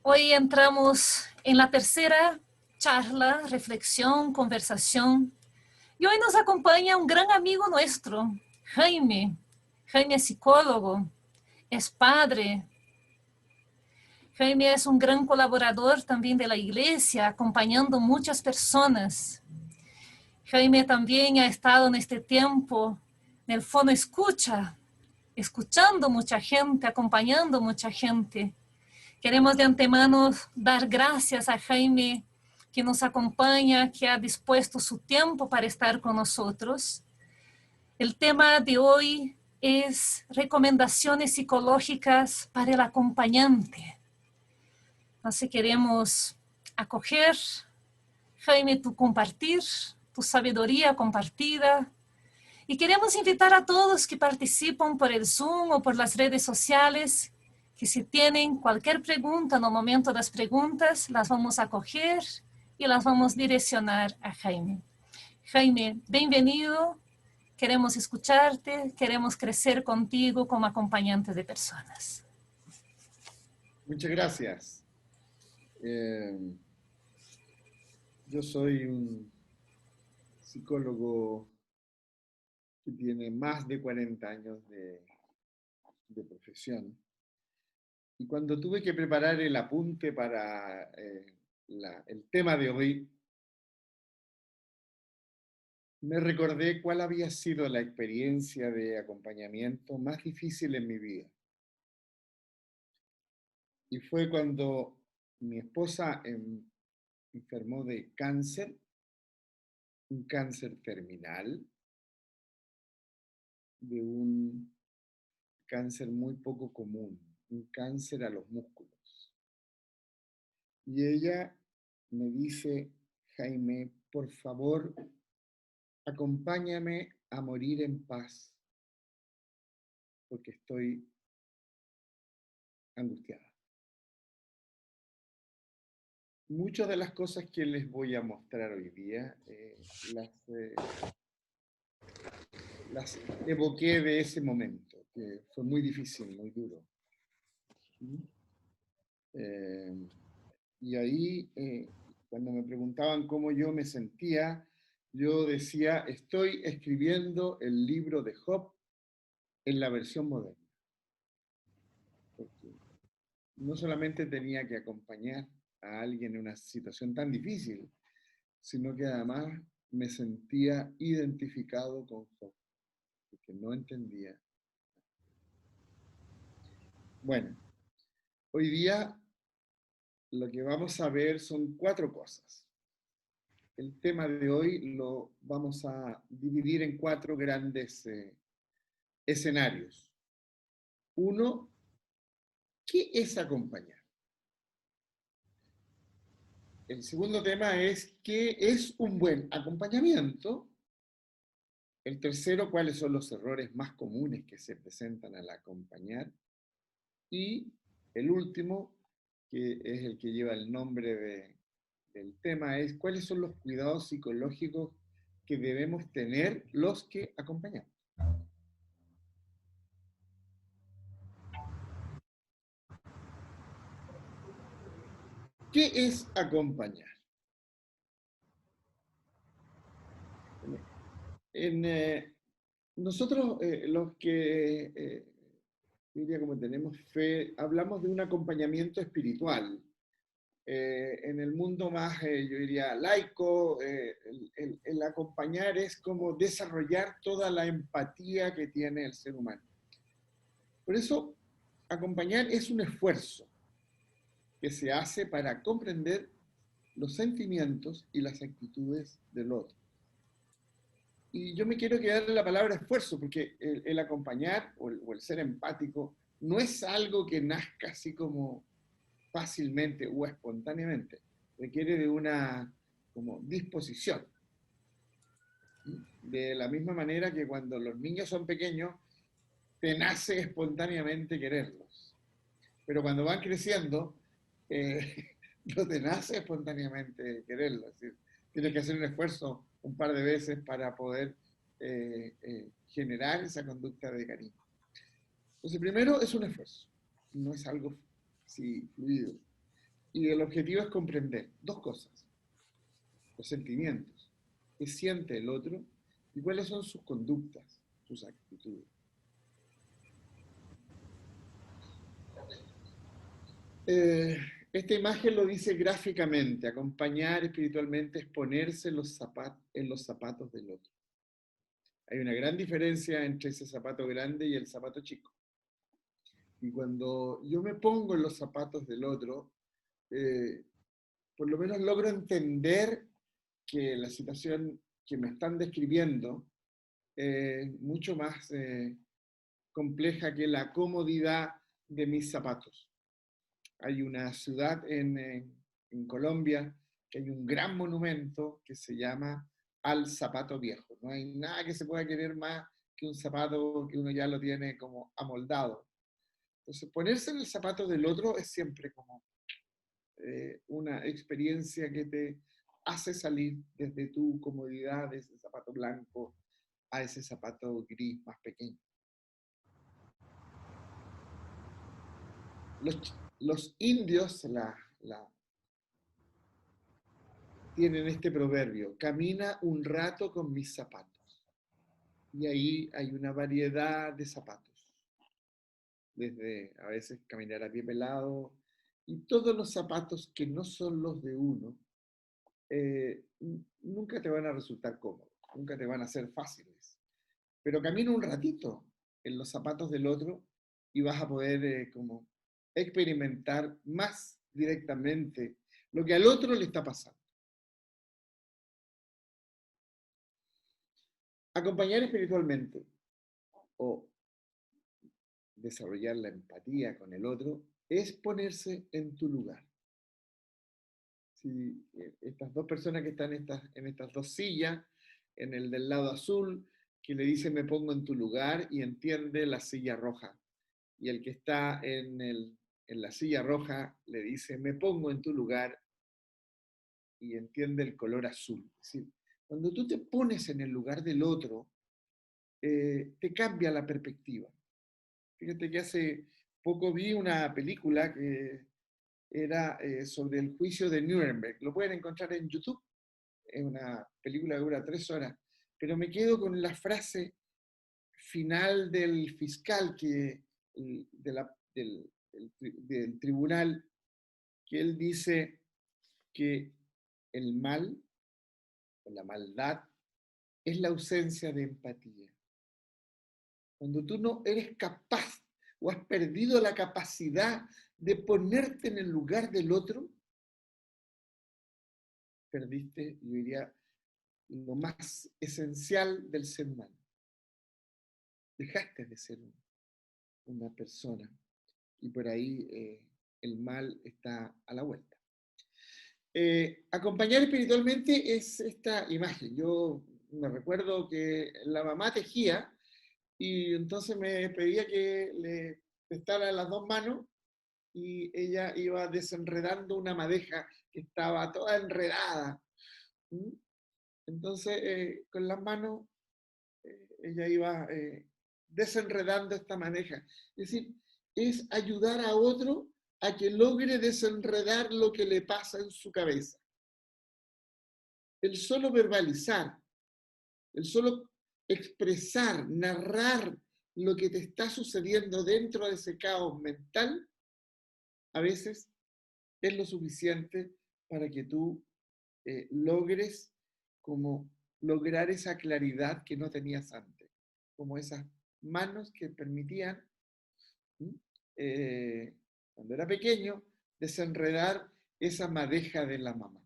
Hoy entramos en la tercera charla, reflexión, conversación. Y hoy nos acompaña un gran amigo nuestro, Jaime. Jaime es psicólogo, es padre. Jaime es un gran colaborador también de la iglesia, acompañando muchas personas. Jaime también ha estado en este tiempo en el Fono Escucha, escuchando mucha gente, acompañando mucha gente. Queremos de antemano dar gracias a Jaime que nos acompaña, que ha dispuesto su tiempo para estar con nosotros. El tema de hoy es recomendaciones psicológicas para el acompañante. Entonces queremos acoger, Jaime, tu compartir, tu sabiduría compartida. Y queremos invitar a todos que participan por el Zoom o por las redes sociales, que si tienen cualquier pregunta en el momento de las preguntas, las vamos a coger y las vamos a direccionar a Jaime. Jaime, bienvenido. Queremos escucharte, queremos crecer contigo como acompañante de personas. Muchas gracias. Eh, yo soy un psicólogo que tiene más de 40 años de profesión. Y cuando tuve que preparar el apunte para el tema de hoy, me recordé cuál había sido la experiencia de acompañamiento más difícil en mi vida. Y fue cuando mi esposa enfermó de cáncer, un cáncer terminal, de un cáncer muy poco común, un cáncer a los músculos. Y ella me dice, Jaime, por favor, acompáñame a morir en paz, porque estoy angustiada. Muchas de las cosas que les voy a mostrar hoy día las evoqué de ese momento, que fue muy difícil, muy duro. Eh, y ahí, cuando me preguntaban cómo yo me sentía, yo decía, estoy escribiendo el libro de Job en la versión moderna. Porque no solamente tenía que acompañar a alguien en una situación tan difícil, sino que además me sentía identificado con Job, porque no entendía. Bueno, hoy día lo que vamos a ver son 4 cosas. El tema de hoy lo vamos a dividir en 4 grandes escenarios. Uno, ¿qué es acompañar? El segundo tema es, ¿qué es un buen acompañamiento? El tercero, ¿cuáles son los errores más comunes que se presentan al acompañar? Y el último, que es el que lleva el nombre del tema, es cuáles son los cuidados psicológicos que debemos tener los que acompañamos. ¿Qué es acompañar? Nosotros, los que diría como tenemos fe, hablamos de un acompañamiento espiritual. En el mundo más, yo diría, laico, el acompañar es como desarrollar toda la empatía que tiene el ser humano. Por eso, acompañar es un esfuerzo que se hace para comprender los sentimientos y las actitudes del otro. Y yo me quiero quedar en la palabra esfuerzo, porque el acompañar o el ser empático no es algo que nazca así como fácilmente o espontáneamente. Requiere de una como disposición. De la misma manera que cuando los niños son pequeños, te nace espontáneamente quererlos. Pero cuando van creciendo, no te nace espontáneamente quererlos. Es decir, tienes que hacer un esfuerzo un par de veces para poder generar esa conducta de cariño. Entonces, primero es un esfuerzo, no es algo así fluido. Y el objetivo es comprender dos cosas: los sentimientos, qué siente el otro y cuáles son sus conductas, sus actitudes. Eh, Esta imagen lo dice gráficamente: acompañar espiritualmente es ponerse en los zapatos del otro. Hay una gran diferencia entre ese zapato grande y el zapato chico. Y cuando yo me pongo en los zapatos del otro, eh, por lo menos logro entender que la situación que me están describiendo es mucho más compleja que la comodidad de mis zapatos. Hay una ciudad en Colombia que hay un gran monumento que se llama Al Zapato Viejo. No hay nada que se pueda querer más que un zapato que uno ya lo tiene como amoldado. Entonces, ponerse en el zapato del otro es siempre como una experiencia que te hace salir desde tu comodidad, de ese zapato blanco, a ese zapato gris más pequeño. Los indios tienen este proverbio: camina un rato con mis zapatos. Y ahí hay una variedad de zapatos, desde a veces caminar a pie pelado, y todos los zapatos que no son los de uno, nunca te van a resultar cómodos, nunca te van a ser fáciles. Pero camina un ratito en los zapatos del otro y vas a poder como experimentar más directamente lo que al otro le está pasando. Acompañar espiritualmente o desarrollar la empatía con el otro es ponerse en tu lugar. Si estas dos personas que están en estas dos sillas, en el del lado azul, que le dice me pongo en tu lugar y entiende la silla roja. Y el que está en la silla roja le dice me pongo en tu lugar y entiende el color azul. Es decir, cuando tú te pones en el lugar del otro, te cambia la perspectiva. Fíjate que hace poco vi una película que era sobre el juicio de Nuremberg. Lo pueden encontrar en YouTube. Es una película que dura 3 horas. Pero me quedo con la frase final del fiscal del tribunal, que él dice que el mal o la maldad es la ausencia de empatía. Cuando tú no eres capaz o has perdido la capacidad de ponerte en el lugar del otro, perdiste, yo diría, lo más esencial del ser humano. Dejaste de ser una persona y por ahí el mal está a la vuelta. Acompañar espiritualmente es esta imagen. Yo me recuerdo que la mamá tejía y entonces me pedía que le prestara las dos manos y ella iba desenredando una madeja que estaba toda enredada. Entonces, con las manos, ella iba desenredando esta madeja. Es decir, es ayudar a otro a que logre desenredar lo que le pasa en su cabeza. El solo verbalizar, el solo expresar, narrar lo que te está sucediendo dentro de ese caos mental, a veces es lo suficiente para que tú logres como lograr esa claridad que no tenías antes, como esas manos que permitían, cuando era pequeño, desenredar esa madeja de la mamá.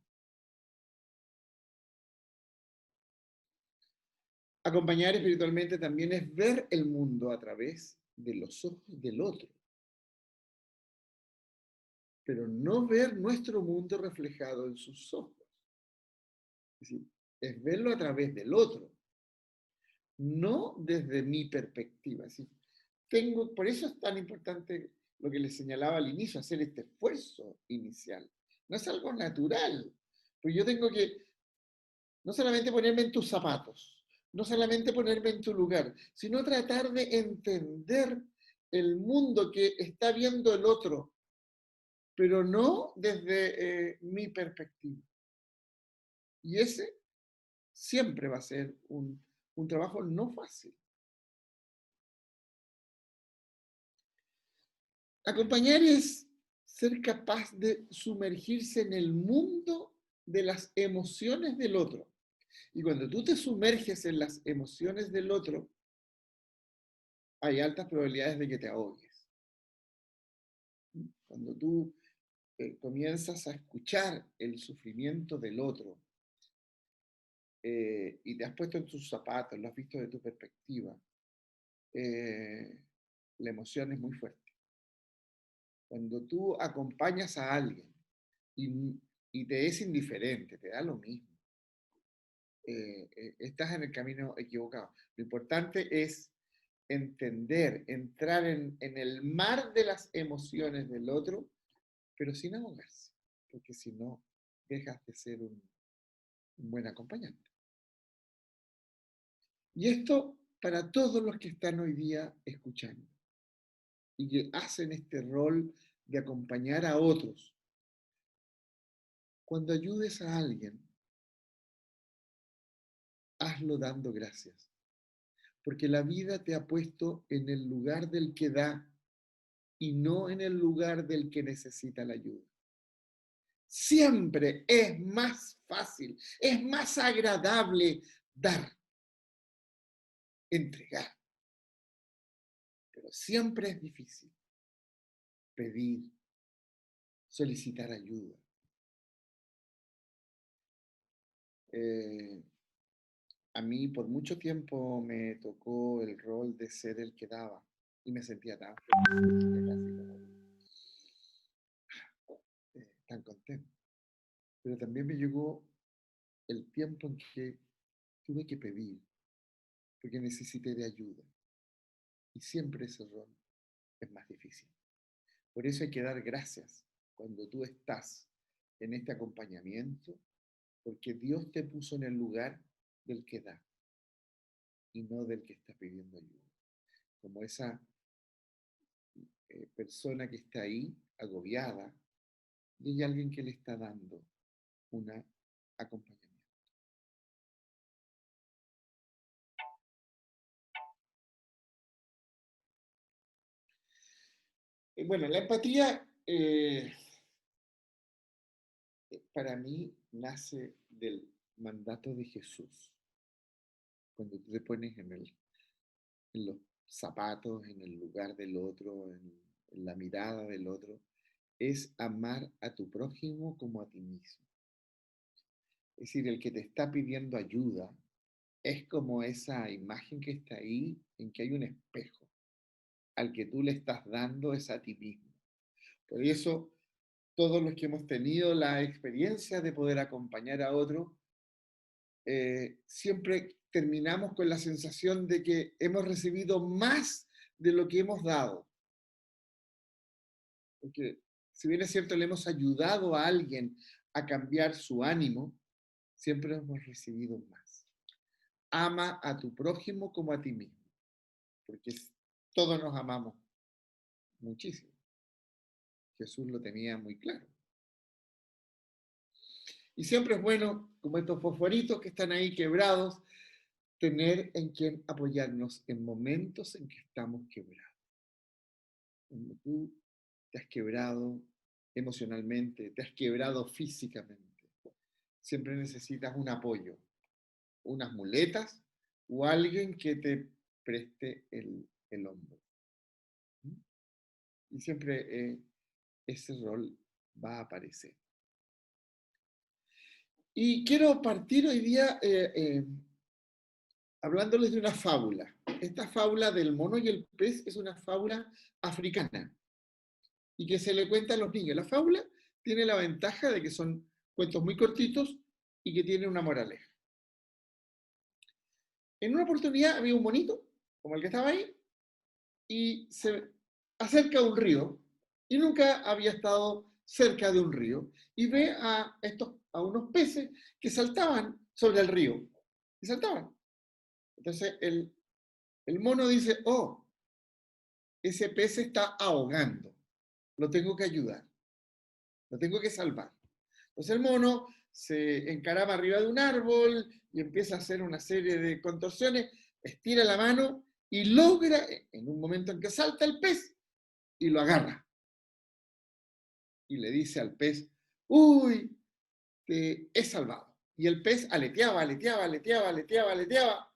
Acompañar espiritualmente también es ver el mundo a través de los ojos del otro, pero no ver nuestro mundo reflejado en sus ojos. Es decir, es verlo a través del otro, no desde mi perspectiva. Es decir, por eso es tan importante lo que les señalaba al inicio, hacer este esfuerzo inicial. No es algo natural, pues yo tengo que no solamente ponerme en tus zapatos, no solamente ponerme en tu lugar, sino tratar de entender el mundo que está viendo el otro pero no desde mi perspectiva. Y ese siempre va a ser un trabajo no fácil. Acompañar es ser capaz de sumergirse en el mundo de las emociones del otro. Y cuando tú te sumerges en las emociones del otro, hay altas probabilidades de que te ahogues. Cuando tú comienzas a escuchar el sufrimiento del otro y te has puesto en sus zapatos, lo has visto de tu perspectiva, la emoción es muy fuerte. Cuando tú acompañas a alguien y te es indiferente, te da lo mismo, estás en el camino equivocado. Lo importante es entender, entrar en el mar de las emociones del otro, pero sin ahogarse, porque si no, dejas de ser un buen acompañante. Y esto para todos los que están hoy día escuchando y que hacen este rol de acompañar a otros. Cuando ayudes a alguien, hazlo dando gracias, porque la vida te ha puesto en el lugar del que da y no en el lugar del que necesita la ayuda. Siempre es más fácil, es más agradable dar, entregar, pero siempre es difícil pedir, solicitar ayuda. A mí por mucho tiempo me tocó el rol de ser el que daba y me sentía tan tan contento. Pero también me llegó el tiempo en que tuve que pedir porque necesité de ayuda y siempre ese rol es más difícil. Por eso hay que dar gracias cuando tú estás en este acompañamiento, porque Dios te puso en el lugar del que da y no del que está pidiendo ayuda. Como esa persona que está ahí agobiada y hay alguien que le está dando un acompañamiento. Bueno, la empatía para mí nace del mandato de Jesús. Cuando tú te pones en los zapatos, en el lugar del otro, en la mirada del otro, es amar a tu prójimo como a ti mismo. Es decir, el que te está pidiendo ayuda es como esa imagen que está ahí, en que hay un espejo. Al que tú le estás dando es a ti mismo. Por eso, todos los que hemos tenido la experiencia de poder acompañar a otro, siempre terminamos con la sensación de que hemos recibido más de lo que hemos dado. Porque si bien es cierto, le hemos ayudado a alguien a cambiar su ánimo, siempre hemos recibido más. Ama a tu prójimo como a ti mismo, porque todos nos amamos muchísimo. Jesús lo tenía muy claro. Y siempre es bueno, como estos fosforitos que están ahí quebrados, tener en quien apoyarnos en momentos en que estamos quebrados. Cuando tú te has quebrado emocionalmente, te has quebrado físicamente, siempre necesitas un apoyo, unas muletas o alguien que te preste el hombro. Y siempre ese rol va a aparecer. Y quiero partir hoy día hablándoles de una fábula. Esta fábula del mono y el pez es una fábula africana y que se le cuenta a los niños. La fábula tiene la ventaja de que son cuentos muy cortitos y que tienen una moraleja. En una oportunidad había un monito, como el que estaba ahí, y se acerca a un río y nunca había estado cerca de un río y ve a unos peces que saltaban sobre el río y saltaban. Entonces el mono dice, oh, ese pez se está ahogando, lo tengo que ayudar. lo tengo que salvar. Entonces el mono se encarama arriba de un árbol y empieza a hacer una serie de contorsiones, estira la mano y logra, en un momento en que salta el pez, y lo agarra. Y le dice al pez, uy, te he salvado. Y el pez aleteaba, aleteaba, aleteaba, aleteaba, aleteaba.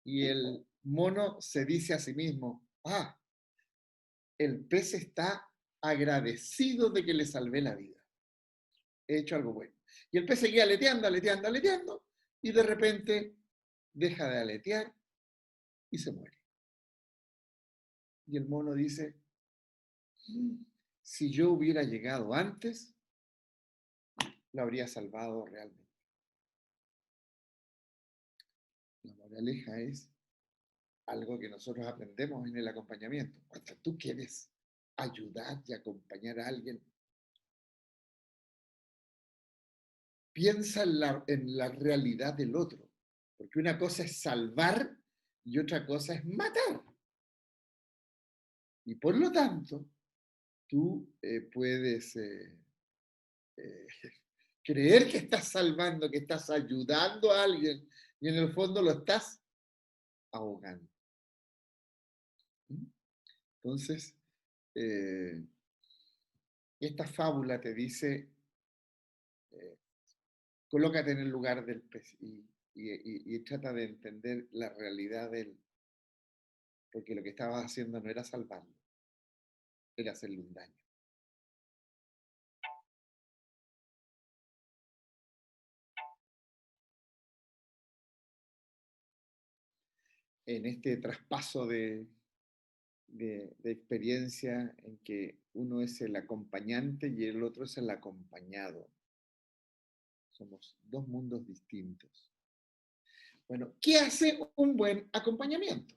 Y el mono se dice a sí mismo, ah, el pez está agradecido de que le salvé la vida. He hecho algo bueno. Y el pez seguía aleteando, aleteando, aleteando, y de repente deja de aletear y se muere. Y el mono dice, si yo hubiera llegado antes, lo habría salvado realmente. La moraleja es algo que nosotros aprendemos en el acompañamiento. Cuando tú quieres ayudar y acompañar a alguien, piensa en la realidad del otro. Porque una cosa es salvar y otra cosa es matar. Y por lo tanto, tú puedes eh, creer que estás salvando, que estás ayudando a alguien y en el fondo lo estás ahogando. ¿Mm? Entonces, eh, esta fábula te dice, eh, colócate en el lugar del pez y trata de entender la realidad de él, porque lo que estabas haciendo no era salvarlo, era hacerle un daño. En este traspaso de experiencia en que uno es el acompañante y el otro es el acompañado. Somos dos mundos distintos. Bueno, ¿qué hace un buen acompañamiento?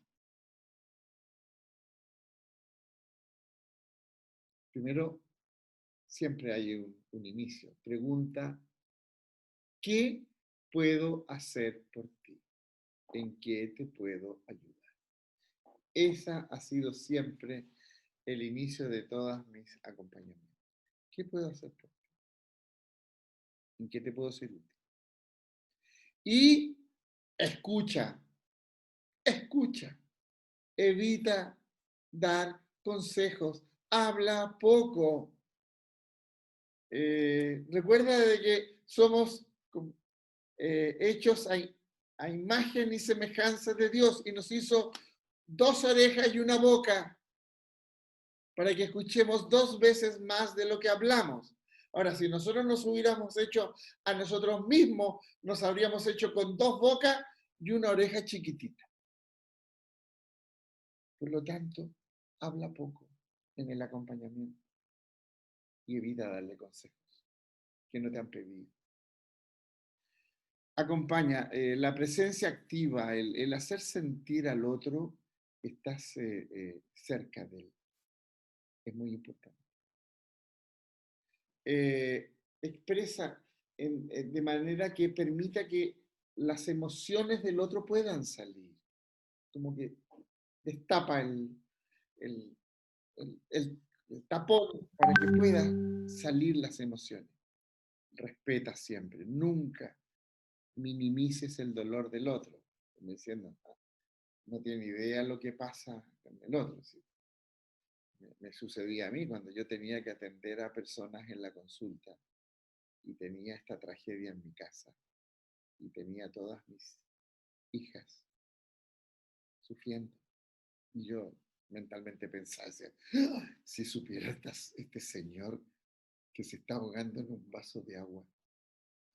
Primero, siempre hay un inicio. Pregunta, ¿qué puedo hacer por ti? ¿En qué te puedo ayudar? Esa ha sido siempre el inicio de todos mis acompañamientos. ¿Qué puedo hacer por ti? ¿En qué te puedo ser útil? Y escucha, escucha. Evita dar consejos. Habla poco. Recuerda de que somos hechos a imagen y semejanza de Dios y nos hizo dos orejas y una boca para que escuchemos dos veces más de lo que hablamos. Ahora, si nosotros nos hubiéramos hecho a nosotros mismos, nos habríamos hecho con dos bocas y una oreja chiquitita. Por lo tanto, habla poco en el acompañamiento y evita darle consejos que no te han pedido. Acompaña, la presencia activa, el hacer sentir al otro que estás cerca de él. Es muy importante. Expresa de manera que permita que las emociones del otro puedan salir. Como que destapa el, el tapón para que puedan salir las emociones. Respeta siempre, nunca minimices el dolor del otro, como diciendo, no tiene idea lo que pasa con el otro. ¿Sí? Me sucedía a mí cuando yo tenía que atender a personas en la consulta y tenía esta tragedia en mi casa y tenía todas mis hijas sufriendo. Y yo mentalmente pensaba, ¡ah! Si supiera este señor que se está ahogando en un vaso de agua,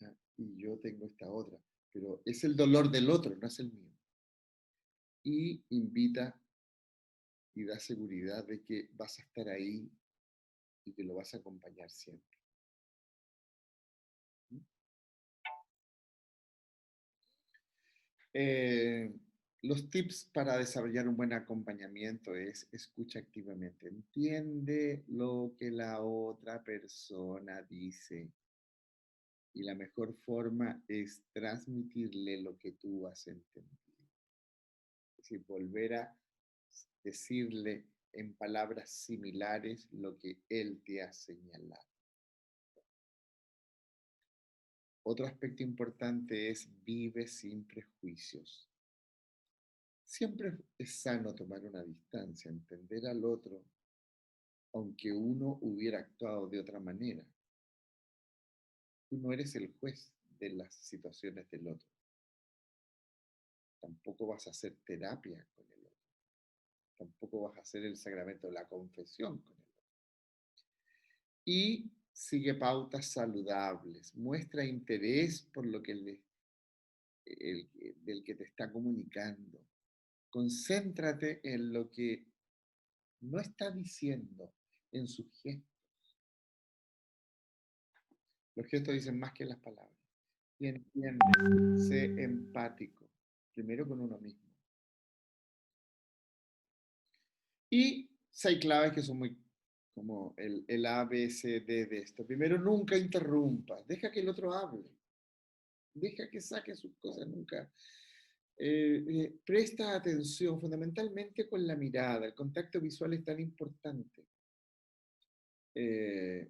¿ah? Y yo tengo esta otra, pero es el dolor del otro, no es el mío. Y invita y da seguridad de que vas a estar ahí y que lo vas a acompañar siempre. Eh, los tips para desarrollar un buen acompañamiento es escucha activamente, entiende lo que la otra persona dice y la mejor forma es transmitirle lo que tú has entendido. Es decir, volver a decirle en palabras similares lo que él te ha señalado. Otro aspecto importante es vive sin prejuicios. Siempre es sano tomar una distancia, entender al otro, aunque uno hubiera actuado de otra manera. Tú no eres el juez de las situaciones del otro. Tampoco vas a hacer terapia con el otro. Tampoco vas a hacer el sacramento de la confesión con el otro. Y sigue pautas saludables. Muestra interés por lo que del que te está comunicando. Concéntrate en lo que no está diciendo, en sus gestos. Los gestos dicen más que las palabras. Y entiende, sé empático, primero con uno mismo. Y 6 claves que son muy como el A, B, C, D de esto. Primero, nunca interrumpas, deja que el otro hable, deja que saque sus cosas, nunca. Presta atención, fundamentalmente con la mirada, el contacto visual es tan importante.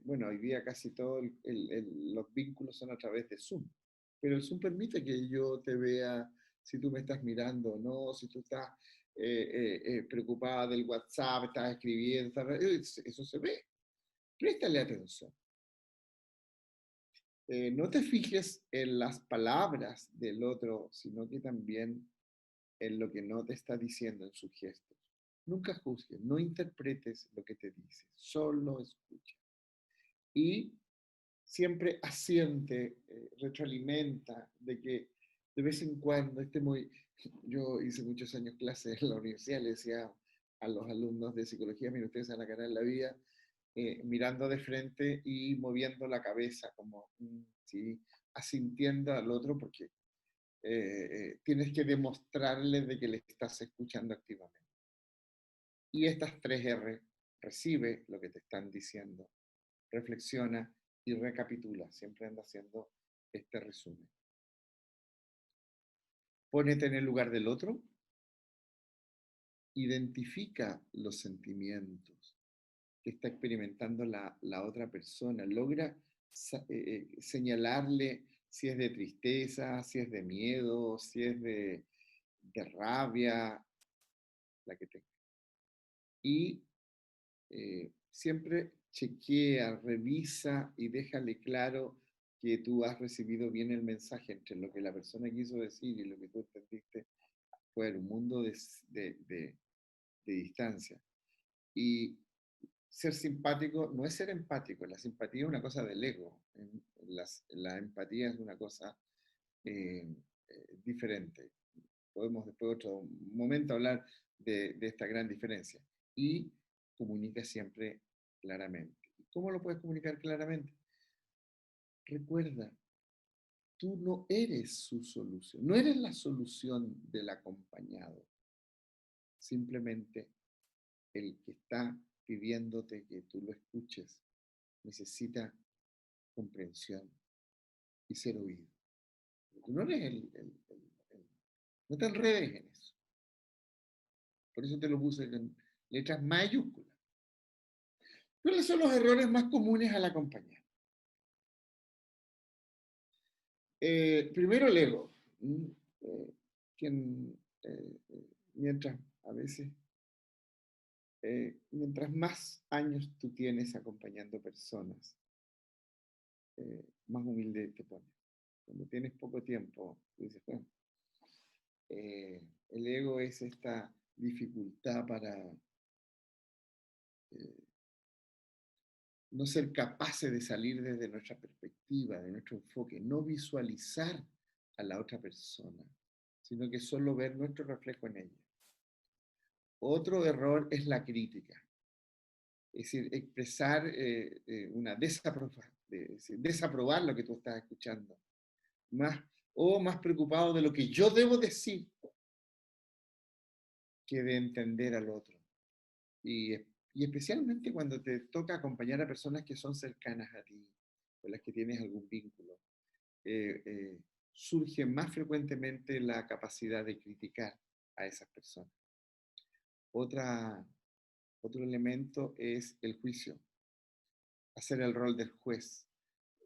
Bueno, hoy día casi todos los vínculos son a través de Zoom, pero el Zoom permite que yo te vea si tú me estás mirando o no, si tú estás preocupada del WhatsApp, estás escribiendo, eso se ve. Préstale atención. No te fijes en las palabras del otro, sino que también en lo que no te está diciendo en sus gestos. Nunca juzgues, no interpretes lo que te dice, solo escucha. Y siempre asiente, retroalimenta, de que de vez en cuando yo hice muchos años clases en la universidad, le decía a los alumnos de psicología, miren, ustedes van a ganar la vida mirando de frente y moviendo la cabeza, como, ¿sí? Asintiendo al otro, porque tienes que demostrarle de que le estás escuchando activamente. Y estas 3 R, recibe lo que te están diciendo, reflexiona y recapitula. Siempre anda haciendo este resumen. Pónete en el lugar del otro. Identifica los sentimientos que está experimentando la otra persona. Logra señalarle si es de tristeza, si es de miedo, si es de rabia, la que tenga. Y siempre chequea, revisa y déjale claro que tú has recibido bien el mensaje entre lo que la persona quiso decir y lo que tú entendiste. Fue un mundo de distancia. Y ser simpático no es ser empático, la simpatía es una cosa del ego, la empatía es una cosa diferente. Podemos después otro momento hablar de esta gran diferencia. Y comunica siempre claramente. ¿Cómo lo puedes comunicar claramente? Recuerda, tú no eres su solución, no eres la solución del acompañado. Simplemente el que está pidiéndote que tú lo escuches necesita comprensión y ser oído. Tú no eres no te enredes en eso. Por eso te lo puse en letras mayúsculas. ¿Cuáles son los errores más comunes al acompañar? Primero el ego. Quien, mientras a veces, mientras más años tú tienes acompañando personas, más humilde te pones. Cuando tienes poco tiempo, tú dices, bueno, el ego es esta dificultad para no ser capaces de salir desde nuestra perspectiva, de nuestro enfoque, no visualizar a la otra persona, sino que solo ver nuestro reflejo en ella. Otro error es la crítica, es decir, expresar una desaprobar lo que tú estás escuchando, más preocupado de lo que yo debo decir que de entender al otro. Y especialmente cuando te toca acompañar a personas que son cercanas a ti, con las que tienes algún vínculo, surge más frecuentemente la capacidad de criticar a esas personas. Otro elemento es el juicio, hacer el rol del juez.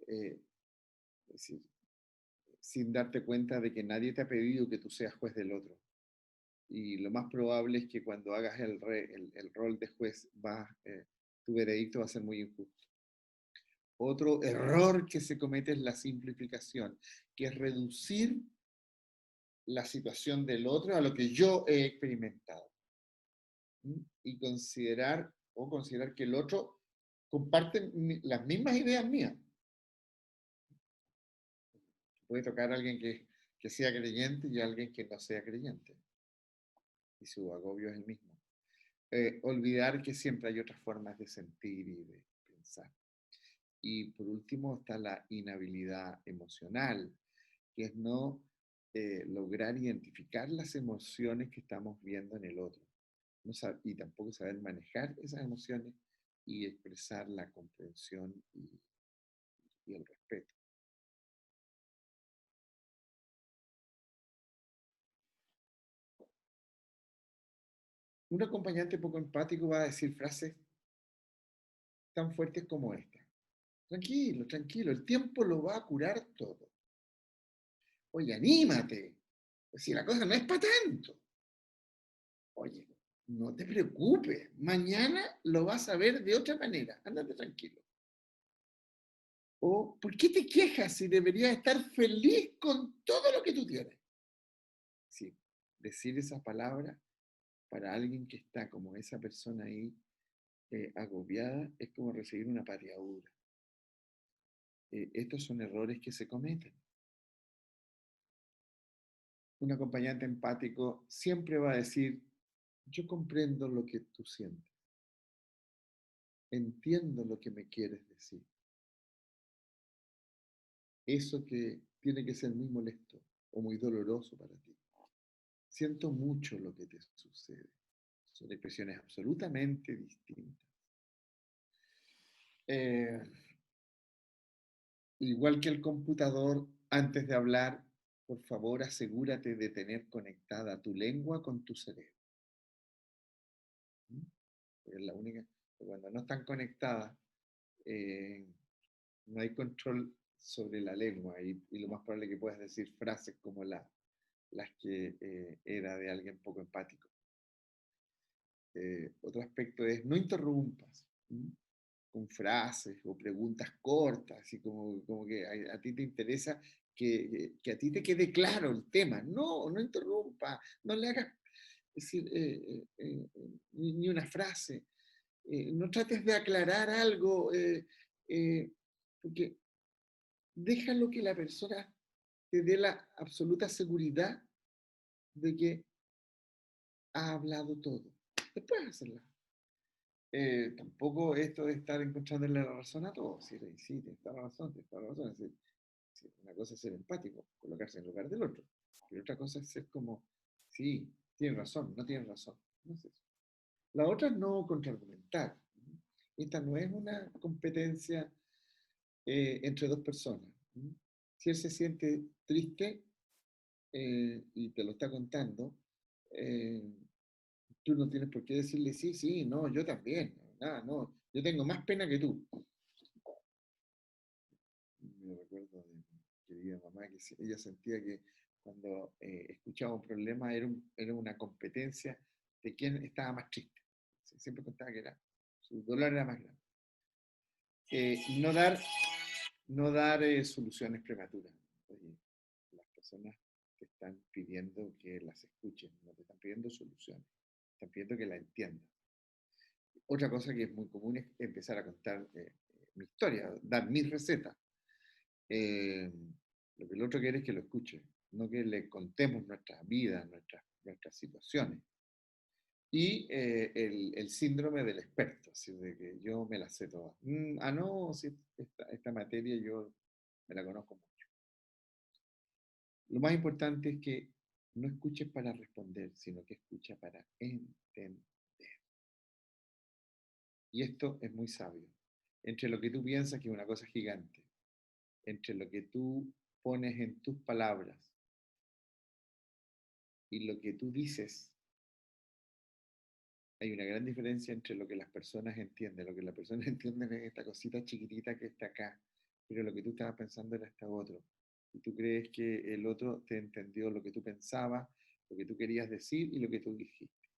Es decir, sin darte cuenta de que nadie te ha pedido que tú seas juez del otro. Y lo más probable es que cuando hagas el rol de juez, tu veredicto va a ser muy injusto. Otro error que se comete es la simplificación, que es reducir la situación del otro a lo que yo he experimentado. Y considerar que el otro comparte las mismas ideas mías. Puede tocar a alguien que sea creyente y a alguien que no sea creyente. Y su agobio es el mismo. Olvidar que siempre hay otras formas de sentir y de pensar. Y por último está la inhabilidad emocional, que es no lograr identificar las emociones que estamos viendo en el otro. Y tampoco saber manejar esas emociones y expresar la comprensión y el respeto. Un acompañante poco empático va a decir frases tan fuertes como esta. Tranquilo, tranquilo, el tiempo lo va a curar todo. Oye, anímate. Pues si la cosa no es para tanto. Oye, no te preocupes, mañana lo vas a ver de otra manera. Ándate tranquilo. O, ¿por qué te quejas si deberías estar feliz con todo lo que tú tienes? Sí, decir esa palabra para alguien que está como esa persona ahí agobiada es como recibir una pateadura. Estos son errores que se cometen. Un acompañante empático siempre va a decir, yo comprendo lo que tú sientes, entiendo lo que me quieres decir. Eso que tiene que ser muy molesto o muy doloroso para ti. Siento mucho lo que te sucede. Son expresiones absolutamente distintas. Igual que el computador, antes de hablar, por favor asegúrate de tener conectada tu lengua con tu cerebro. Es la única, cuando no están conectadas, no hay control sobre la lengua y lo más probable es que puedas decir frases como las que era de alguien poco empático. Otro aspecto es no interrumpas con frases o preguntas cortas, así como que a ti te interesa que a ti te quede claro el tema. No, no interrumpa, no le hagas decir ni una frase. No trates de aclarar algo, porque déjalo que la persona te dé la absoluta seguridad de que ha hablado todo. Después hacerla. Tampoco esto de estar encontrándole la razón a todos. Sí, tienes toda la razón, tienes toda la razón. Una cosa es ser empático, colocarse en lugar del otro. Pero otra cosa es ser como, sí, tienes razón, no tienes razón. No es eso. La otra es no contraargumentar. Esta no es una competencia entre dos personas. Si él se siente triste y te lo está contando, tú no tienes por qué decirle sí, sí, no, yo también. Nada, no, yo tengo más pena que tú. Me recuerdo de mi querida mamá que ella sentía que cuando escuchaba un problema era una competencia de quién estaba más triste. Siempre contaba que su dolor era más grande. No dar soluciones prematuras. Oye, las personas te están pidiendo que las escuchen, no te están pidiendo soluciones, están pidiendo que la entiendan. Otra cosa que es muy común es empezar a contar mi historia, dar mis recetas. Lo que el otro quiere es que lo escuche, no que le contemos nuestras vidas, nuestras situaciones. Y el síndrome del experto, así de que yo me la sé toda. No, si esta materia yo me la conozco mucho. Lo más importante es que no escuches para responder, sino que escucha para entender. Y esto es muy sabio. Entre lo que tú piensas que es una cosa gigante, entre lo que tú pones en tus palabras y lo que tú dices, hay una gran diferencia entre lo que las personas entienden. Lo que las personas entienden es esta cosita chiquitita que está acá, pero lo que tú estabas pensando era esta otro. y tú crees que el otro te entendió lo que tú pensabas, lo que tú querías decir y lo que tú dijiste.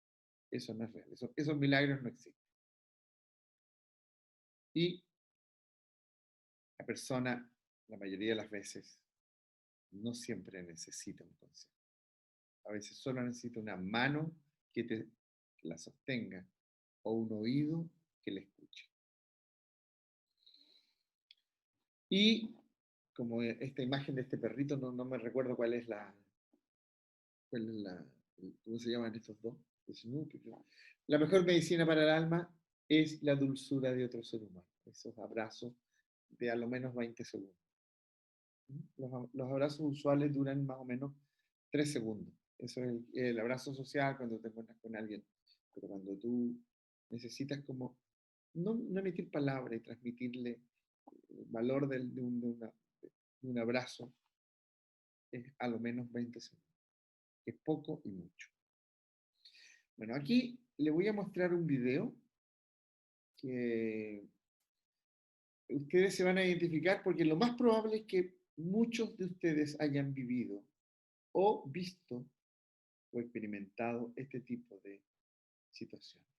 Eso no es real, esos milagros no existen. Y la persona, la mayoría de las veces, no siempre necesita un consejo. A veces solo necesita una mano que te la sostenga o un oído que le escuche. Y como esta imagen de este perrito, no me recuerdo cuál es ¿cómo se llaman estos dos? Snoopy, creo. La mejor medicina para el alma es la dulzura de otro ser humano. Esos abrazos de a lo menos 20 segundos. Los abrazos usuales duran más o menos 3 segundos. Eso es el abrazo social cuando te encuentras con alguien. Pero cuando tú necesitas como no emitir palabras y transmitirle el valor de un abrazo, es a lo menos 20 segundos. Es poco y mucho. Bueno, aquí le voy a mostrar un video que ustedes se van a identificar porque lo más probable es que muchos de ustedes hayan vivido o visto o experimentado este tipo de situaciones.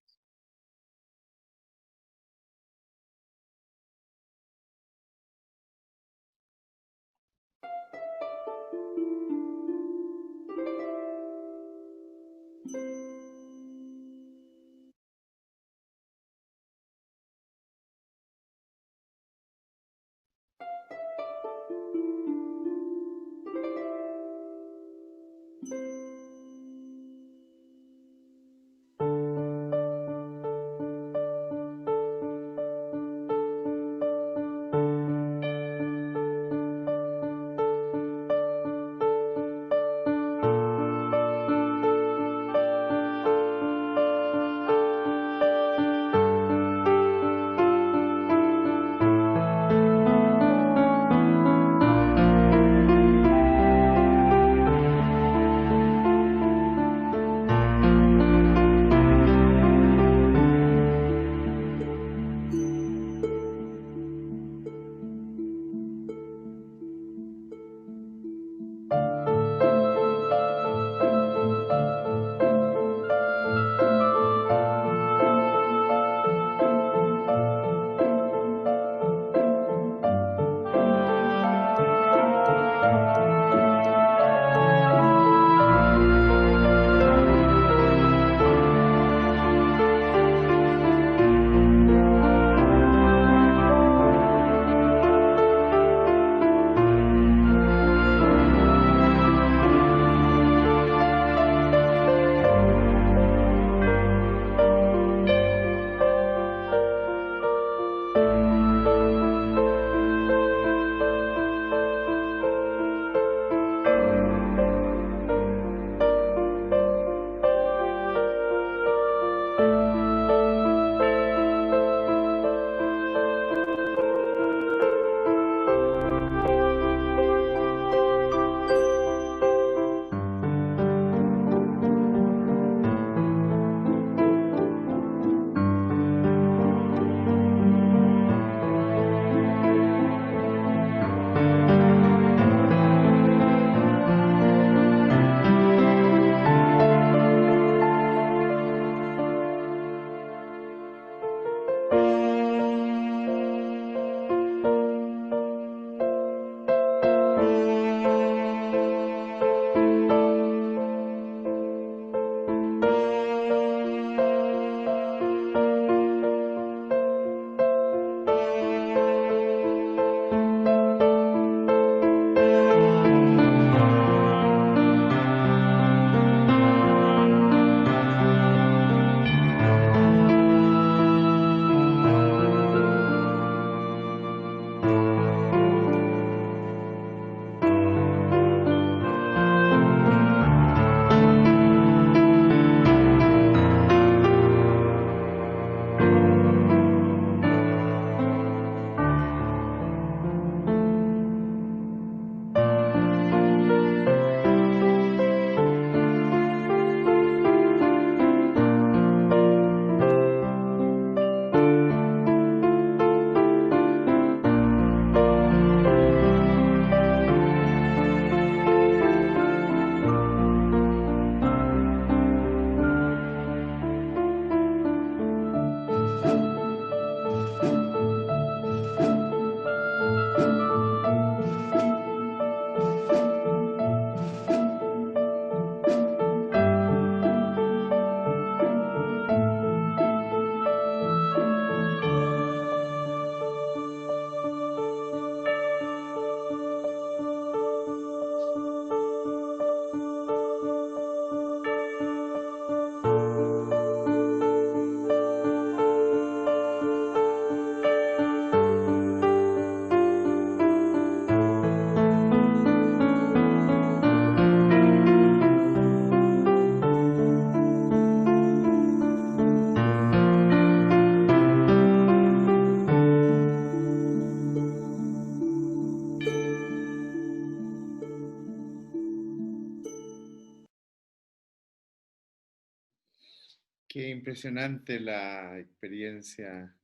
Qué impresionante la experiencia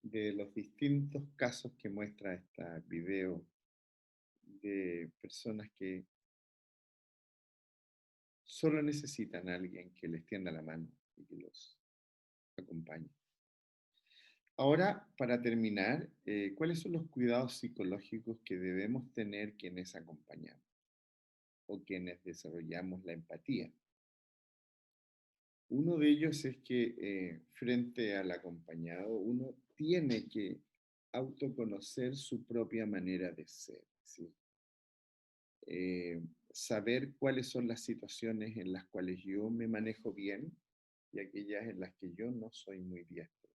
de los distintos casos que muestra este video de personas que solo necesitan a alguien que les tienda la mano y que los acompañe. Ahora, para terminar, ¿cuáles son los cuidados psicológicos que debemos tener quienes acompañamos o quienes desarrollamos la empatía? Uno de ellos es que frente al acompañado uno tiene que autoconocer su propia manera de ser, ¿sí? Saber cuáles son las situaciones en las cuales yo me manejo bien y aquellas en las que yo no soy muy diestro.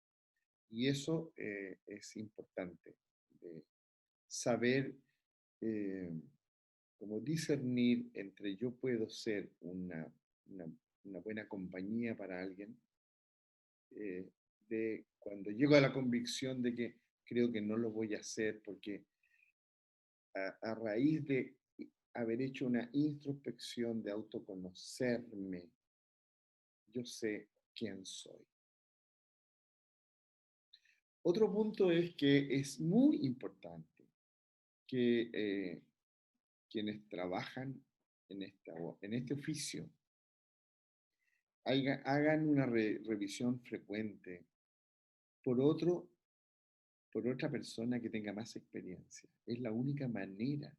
Y eso es importante, de saber eh, como discernir entre yo puedo ser una, una buena compañía para alguien, eh, de cuando llego a la convicción de que creo que no lo voy a hacer porque a raíz de haber hecho una introspección, de autoconocerme, yo sé quién soy. Otro punto es que es muy importante que quienes trabajan en este oficio hagan una revisión frecuente por por otra persona que tenga más experiencia. Es la única manera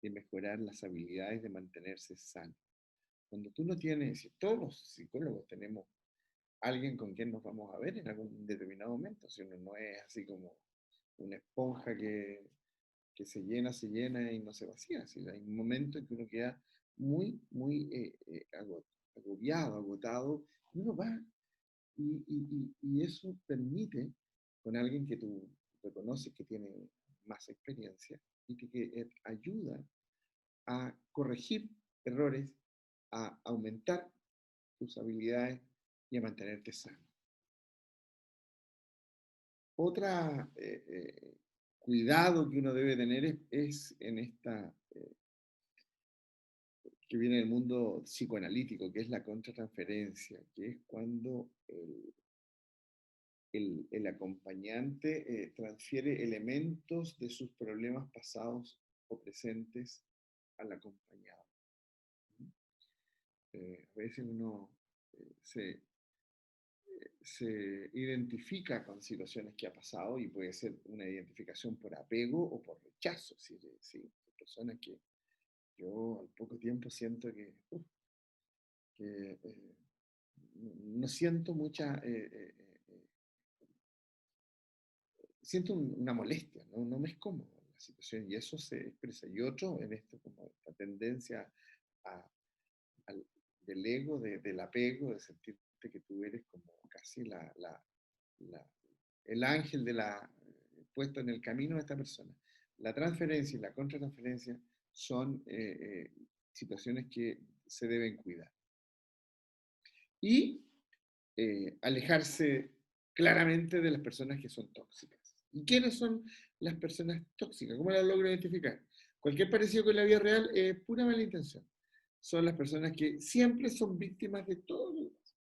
de mejorar las habilidades de mantenerse sano. Cuando tú no tienes, todos los psicólogos tenemos alguien con quien nos vamos a ver en algún determinado momento, si uno no es así como una esponja que se llena y no se vacía. ¿Sí? Hay un momento en que uno queda muy agobiado, agotado, y uno va y eso permite con alguien que tú reconoces que tiene más experiencia y que ayuda a corregir errores, a aumentar tus habilidades y a mantenerte sano. Otra cuidado que uno debe tener es en esta que viene del mundo psicoanalítico, que es la contratransferencia, que es cuando el acompañante transfiere elementos de sus problemas pasados o presentes al acompañado. A veces uno se identifica con situaciones que ha pasado y puede ser una identificación por apego o por rechazo. ¿Sí? Personas que yo al poco tiempo siento que no siento mucha, siento una molestia, no me es cómodo la situación y eso se expresa. Y otro en esto, como esta tendencia a, al, del ego, del apego, de sentirte que tú eres como casi la, el ángel de puesto en el camino de esta persona. La transferencia y la contratransferencia son situaciones que se deben cuidar. Y alejarse claramente de las personas que son tóxicas. ¿Y quiénes son las personas tóxicas? ¿Cómo las logro identificar? Cualquier parecido con la vida real es pura mala intención. Son las personas que siempre son víctimas de todo lo demás.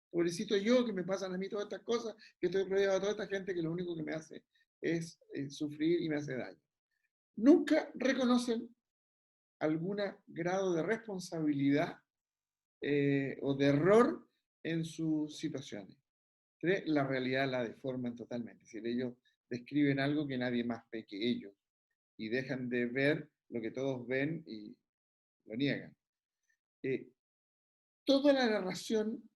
Pobrecito yo, que me pasan a mí todas estas cosas, que estoy rodeado de toda esta gente que lo único que me hace es sufrir y me hace daño. Nunca reconocen algún grado de responsabilidad o de error en sus situaciones. Tres, la realidad la deforman totalmente. Es decir, ellos describen algo que nadie más ve que ellos y dejan de ver lo que todos ven y lo niegan. Toda la narración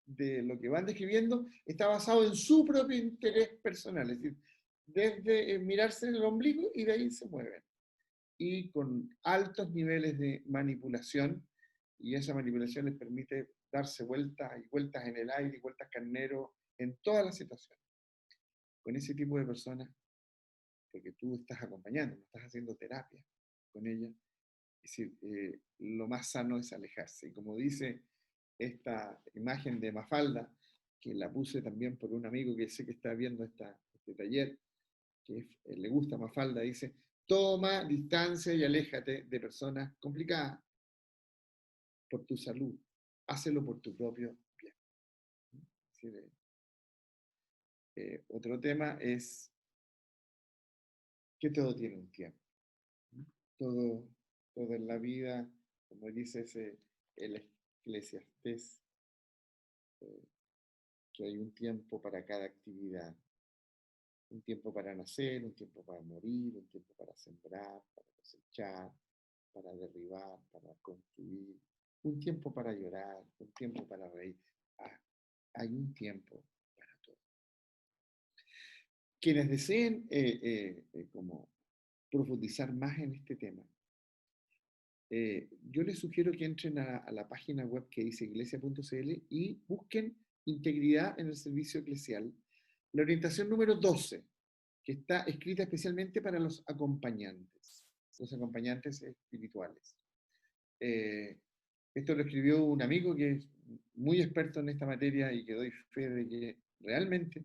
de lo que van describiendo está basado en su propio interés personal, es decir, desde mirarse en el ombligo y de ahí se mueven. Y con altos niveles de manipulación, y esa manipulación les permite darse vueltas y vueltas en el aire y vueltas carnero en todas las situaciones. Con ese tipo de personas, porque tú estás acompañando, no estás haciendo terapia con ella, es decir, lo más sano es alejarse. Y como dice esta imagen de Mafalda, que la puse también por un amigo que sé que está viendo este taller, que le gusta Mafalda, dice, toma distancia y aléjate de personas complicadas por tu salud. Hácelo por tu propio bien. decir, otro tema es que todo tiene un tiempo. Todo en la vida, como dice el Eclesiastés, que hay un tiempo para cada actividad. Un tiempo para nacer, un tiempo para morir, un tiempo para sembrar, para cosechar, para derribar, para construir, un tiempo para llorar, un tiempo para reír. Hay un tiempo para todo. Quienes deseen como profundizar más en este tema, yo les sugiero que entren a la página web que dice iglesia.cl y busquen integridad en el servicio eclesial. La orientación número 12, que está escrita especialmente para los acompañantes espirituales. Esto lo escribió un amigo que es muy experto en esta materia y que doy fe de que realmente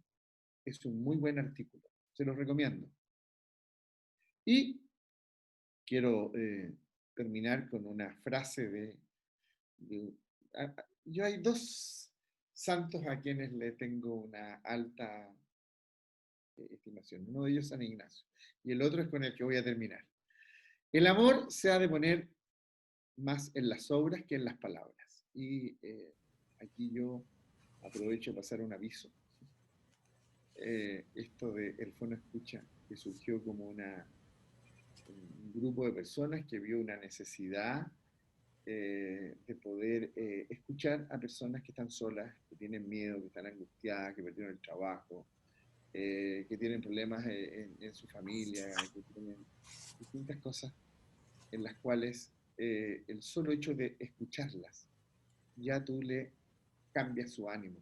es un muy buen artículo. Se los recomiendo. Y quiero terminar con una frase yo hay dos santos a quienes le tengo una alta estimación. Uno de ellos es San Ignacio y el otro es con el que voy a terminar. El amor se ha de poner más en las obras que en las palabras. Y aquí yo aprovecho de pasar un aviso. Esto del Fono Escucha, que surgió como un grupo de personas que vio una necesidad de poder escuchar a personas que están solas, que tienen miedo, que están angustiadas, que perdieron el trabajo, que tienen problemas en su familia, que tienen distintas cosas en las cuales el solo hecho de escucharlas, ya tú le cambias su ánimo.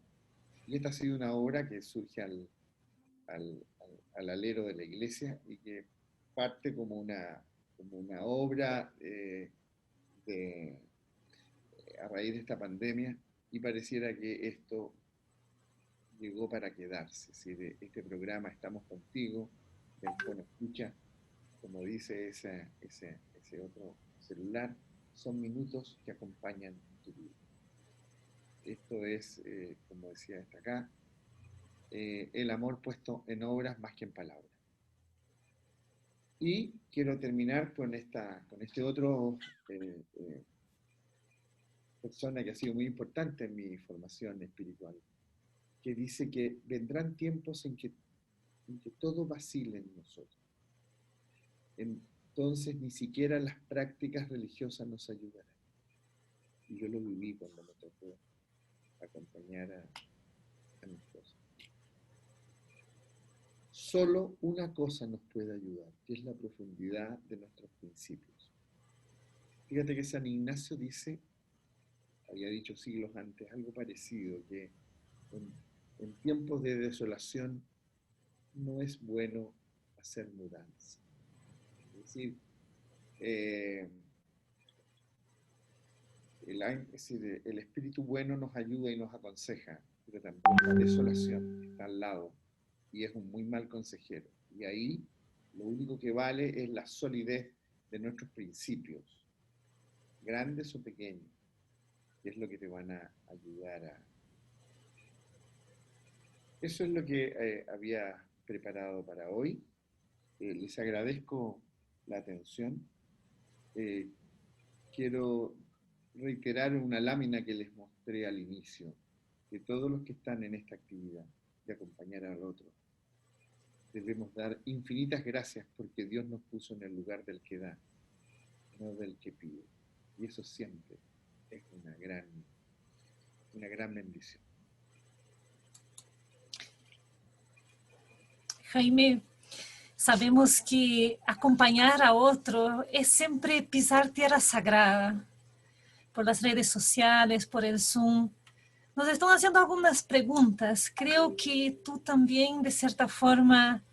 Y esta ha sido una obra que surge al alero de la iglesia y que parte como una obra a raíz de esta pandemia, y pareciera que esto llegó para quedarse. Es decir, este programa Estamos Contigo, del Fono Escucha, como dice ese otro celular, son minutos que acompañan tu vida. Esto es, como decía hasta acá, el amor puesto en obras más que en palabras. Y quiero terminar con este otro persona que ha sido muy importante en mi formación espiritual, que dice que vendrán tiempos en que todo vacile en nosotros. Entonces ni siquiera las prácticas religiosas nos ayudarán. Y yo lo viví cuando me tocó acompañar a mi esposa. Solo una cosa nos puede ayudar, que es la profundidad de nuestros principios. Fíjate que San Ignacio había dicho siglos antes, algo parecido, que en tiempos de desolación no es bueno hacer mudanza. Es decir, el espíritu bueno nos ayuda y nos aconseja, pero también la desolación está al lado y es un muy mal consejero. Y ahí lo único que vale es la solidez de nuestros principios, grandes o pequeños, que es lo que te van a ayudar a... Eso es lo que había preparado para hoy. Les agradezco la atención. Quiero reiterar una lámina que les mostré al inicio, que todos los que están en esta actividad de acompañar al otro, debemos dar infinitas gracias porque Dios nos puso en el lugar del que da, no del que pide. Y eso siempre es una gran bendición. Jaime, sabemos que acompañar a otro es siempre pisar tierra sagrada. Por las redes sociales, por el Zoom, nos están haciendo algunas preguntas. Creo que tú también, de cierta forma,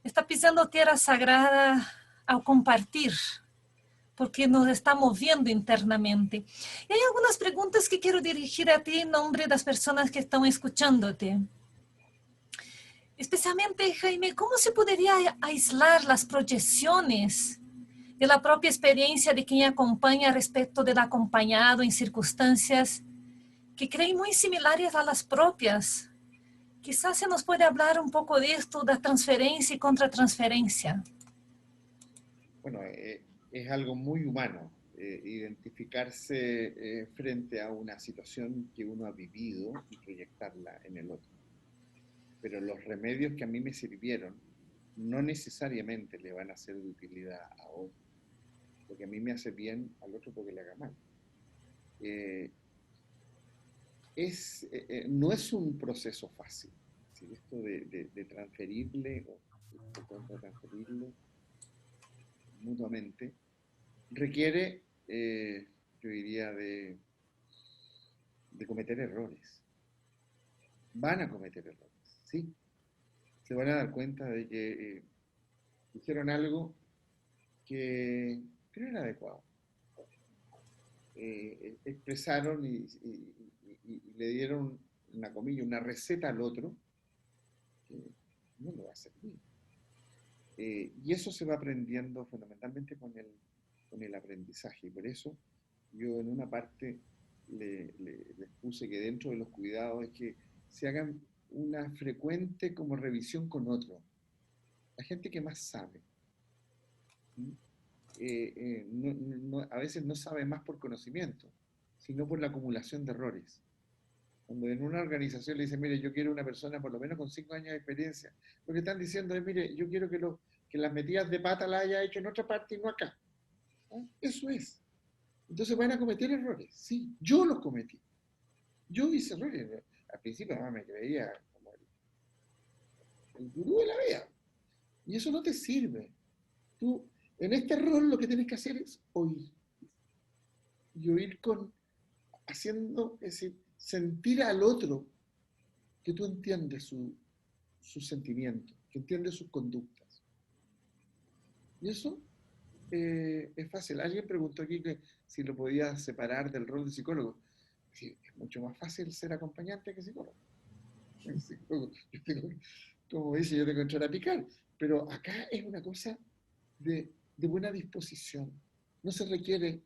estás pisando tierra sagrada al compartir, porque nos está moviendo internamente. Y hay algunas preguntas que quiero dirigir a ti en nombre de las personas que están escuchándote. Especialmente, Jaime, ¿cómo se podría aislar las proyecciones de la propia experiencia de quien acompaña respecto del acompañado en circunstancias que creen muy similares a las propias? Quizás se nos puede hablar un poco de esto, de transferencia y contratransferencia. Bueno, es algo muy humano, identificarse frente a una situación que uno ha vivido y proyectarla en el otro. Pero los remedios que a mí me sirvieron no necesariamente le van a ser de utilidad a otro. Lo que a mí me hace bien al otro porque le haga mal. Eh, no es un proceso fácil. ¿Sí? Esto de transferirle o contratransferirle mutuamente requiere, yo diría, de cometer errores. Van a cometer errores, ¿sí? Se van a dar cuenta de que hicieron algo que no era adecuado. Expresaron y le dieron una comilla, una receta al otro que no le va a servir. Y eso se va aprendiendo fundamentalmente con el aprendizaje. Y por eso yo en una parte les puse que dentro de los cuidados es que se hagan una frecuente como revisión con otro. La gente que más sabe. A veces no sabe más por conocimiento, sino por la acumulación de errores. Cuando en una organización le dicen, mire, yo quiero una persona por lo menos con 5 años de experiencia, lo que están diciendo es, mire, yo quiero que las metidas de pata las haya hecho en otra parte y no acá. ¿Ah? Eso es. Entonces van a cometer errores. Sí, yo los cometí. Yo hice errores. Al principio no me creía como el gurú de la vida. Y eso no te sirve. Tú, en este rol lo que tienes que hacer es oír. Y oír haciendo, es decir, sentir al otro que tú entiendes sus sentimientos, que entiendes sus conductas. Y eso es fácil. Alguien preguntó aquí que si lo podía separar del rol de psicólogo. Sí, es mucho más fácil ser acompañante que psicólogo. Yo tengo, como dice, yo tengo que entrar a picar. Pero acá es una cosa de buena disposición. No se requiere,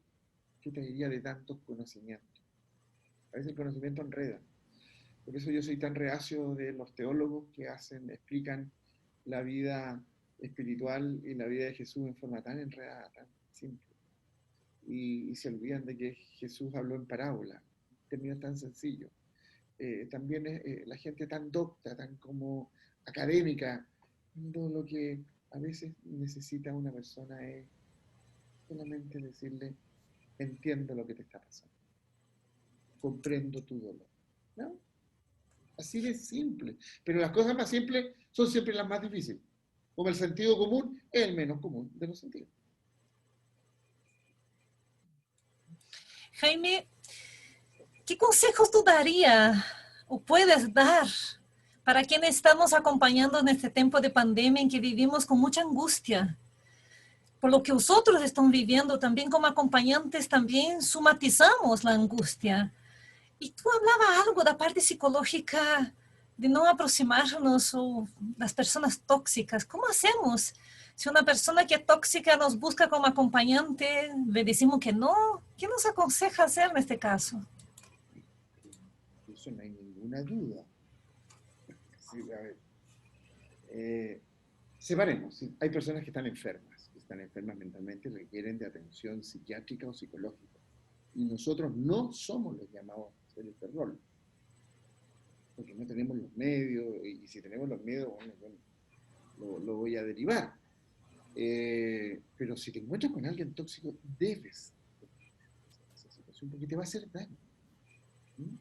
yo te diría, de tantos conocimientos. A veces el conocimiento enreda. Por eso yo soy tan reacio de los teólogos que explican la vida espiritual y la vida de Jesús en forma tan enredada, tan simple. Y se olvidan de que Jesús habló en parábola, términos tan sencillos. También la gente tan docta, tan como académica, lo que a veces necesita una persona es solamente decirle, entiendo lo que te está pasando, comprendo tu dolor. ¿No? Así de simple. Pero las cosas más simples son siempre las más difíciles. Como el sentido común es el menos común de los sentidos. Jaime, ¿qué consejos tú darías o puedes dar para quienes estamos acompañando en este tiempo de pandemia en que vivimos con mucha angustia? Por lo que los otros están viviendo también como acompañantes, también somatizamos la angustia. Y tú hablabas algo de la parte psicológica de no aproximarnos a las personas tóxicas. ¿Cómo hacemos? Si una persona que es tóxica nos busca como acompañante, le decimos que no, ¿qué nos aconseja hacer en este caso? Eso no hay ninguna duda. Sí, a ver, separemos. ¿Sí? Hay personas que están enfermas mentalmente y requieren de atención psiquiátrica o psicológica. Y nosotros no somos los llamados a hacer este rol. Porque no tenemos los medios, y si tenemos los medios, bueno, lo voy a derivar. Pero si te encuentras con alguien tóxico, debes esa situación porque te va a hacer daño. ¿Mm?